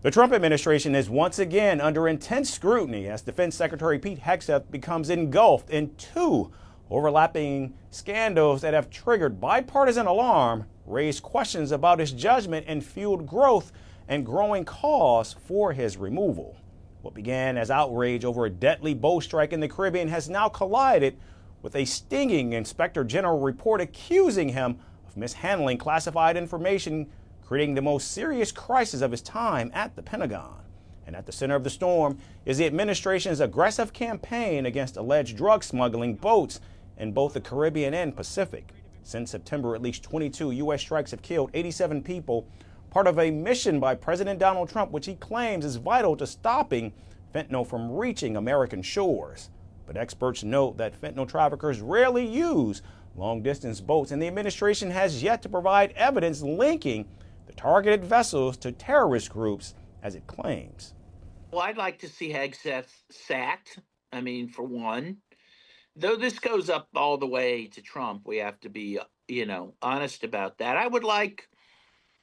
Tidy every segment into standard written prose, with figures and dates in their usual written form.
The Trump administration is once again under intense scrutiny as Defense Secretary Pete Hegseth becomes engulfed in two overlapping scandals that have triggered bipartisan alarm, raised questions about his judgment, and fueled growth and growing cause for his removal. What began as outrage over a deadly boat strike in the Caribbean has now collided with a stinging Inspector General report accusing him of mishandling classified information, creating the most serious crisis of his time at the Pentagon. And at the center of the storm is the administration's aggressive campaign against alleged drug smuggling boats in both the Caribbean and Pacific. Since September, at least 22 U.S. strikes have killed 87 people, part of a mission by President Donald Trump, which he claims is vital to stopping fentanyl from reaching American shores. But experts note that fentanyl traffickers rarely use long-distance boats, and the administration has yet to provide evidence linking the targeted vessels to terrorist groups, as it claims. Well, I'd like to see Hegseth sacked. For one, though this goes up all the way to Trump, we have to be, honest about that. I would like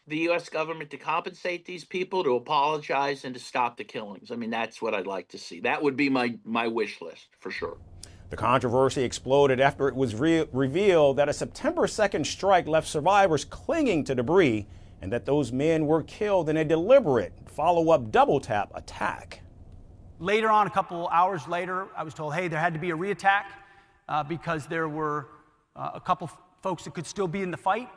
the U.S. government to compensate these people, to apologize, and to stop the killings. That's what I'd like to see. That would be my wish list, for sure. The controversy exploded after it was revealed that a September 2nd strike left survivors clinging to debris and that those men were killed in a deliberate follow-up double-tap attack. Later on, a couple hours later, I was told, hey, there had to be a reattack because there were a couple folks that could still be in the fight.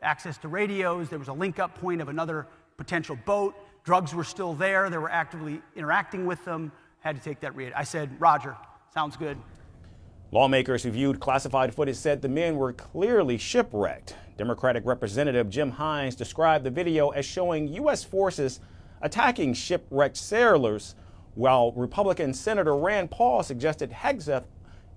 Access to radios, there was a link-up point of another potential boat. Drugs were still there. They were actively interacting with them. Had to take that reattack. I said, Roger, sounds good. Lawmakers who viewed classified footage said the men were clearly shipwrecked. Democratic Representative Jim Hines described the video as showing U.S. forces attacking shipwrecked sailors, while Republican Senator Rand Paul suggested Hegseth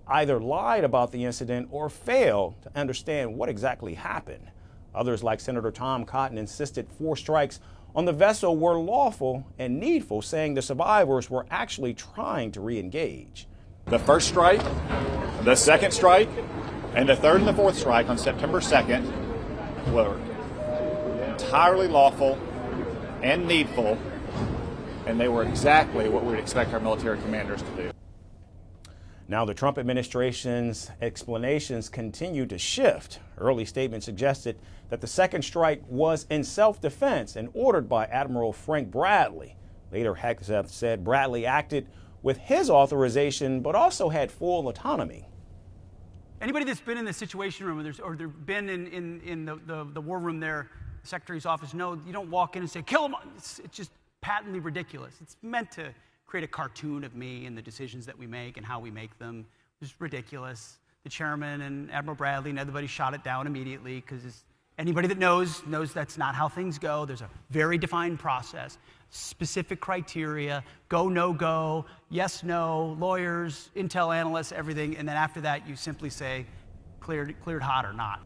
either lied about the incident or failed to understand what exactly happened. Others, like Senator Tom Cotton, insisted 4 strikes on the vessel were lawful and needful, saying the survivors were actually trying to re-engage. The first strike, the second strike, and the third and the fourth strike on September 2nd were entirely lawful and needful, and they were exactly what we'd expect our military commanders to do. Now, the Trump administration's explanations continue to shift. Early statements suggested that the second strike was in self-defense and ordered by Admiral Frank Bradley. Later, Hegseth said Bradley acted with his authorization, but also had full autonomy. Anybody that's been in the Situation Room or they've been in the war room there, the Secretary's office, know you don't walk in and say, kill him. It's just patently ridiculous. It's meant to create a cartoon of me and the decisions that we make and how we make them. It's ridiculous. The chairman and Admiral Bradley and everybody shot it down immediately because anybody that knows that's not how things go. There's a very defined process, specific criteria, go, no go, yes, no, lawyers, intel analysts, everything. And then after that, you simply say cleared hot or not.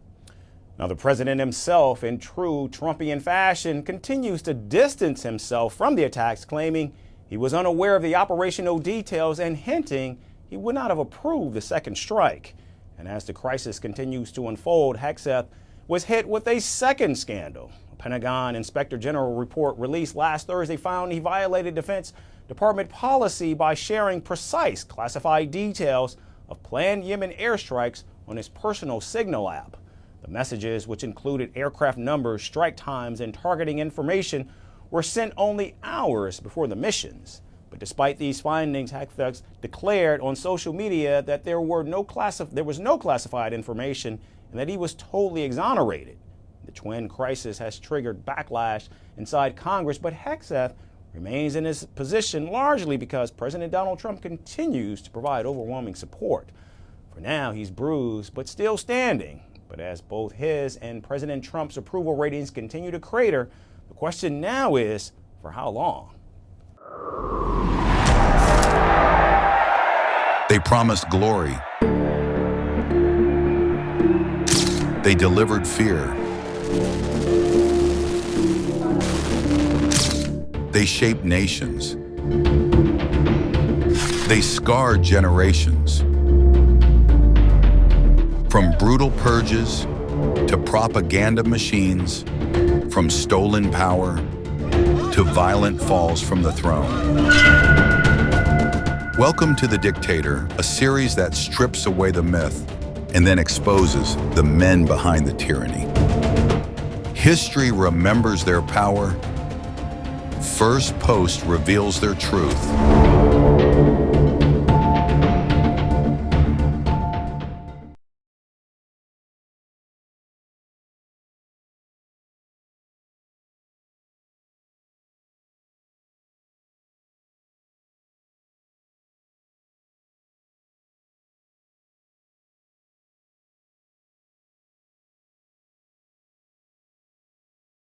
Now, the president himself, in true Trumpian fashion, continues to distance himself from the attacks, claiming he was unaware of the operational details and hinting he would not have approved the second strike. And as the crisis continues to unfold, Hegseth was hit with a second scandal. A Pentagon Inspector General report released last Thursday found he violated Defense Department policy by sharing precise classified details of planned Yemen airstrikes on his personal Signal app. The messages, which included aircraft numbers, strike times, and targeting information, were sent only hours before the missions. But despite these findings, Hegseth declared on social media that there was no classified information and that he was totally exonerated. The twin crisis has triggered backlash inside Congress, but Hegseth remains in his position largely because President Donald Trump continues to provide overwhelming support. For now, he's bruised but still standing. But as both his and President Trump's approval ratings continue to crater, the question now is, for how long? They promised glory. They delivered fear. They shaped nations. They scarred generations. From brutal purges to propaganda machines, from stolen power to violent falls from the throne. Welcome to The Dictator, a series that strips away the myth and then exposes the men behind the tyranny. History remembers their power. Firstpost reveals their truth.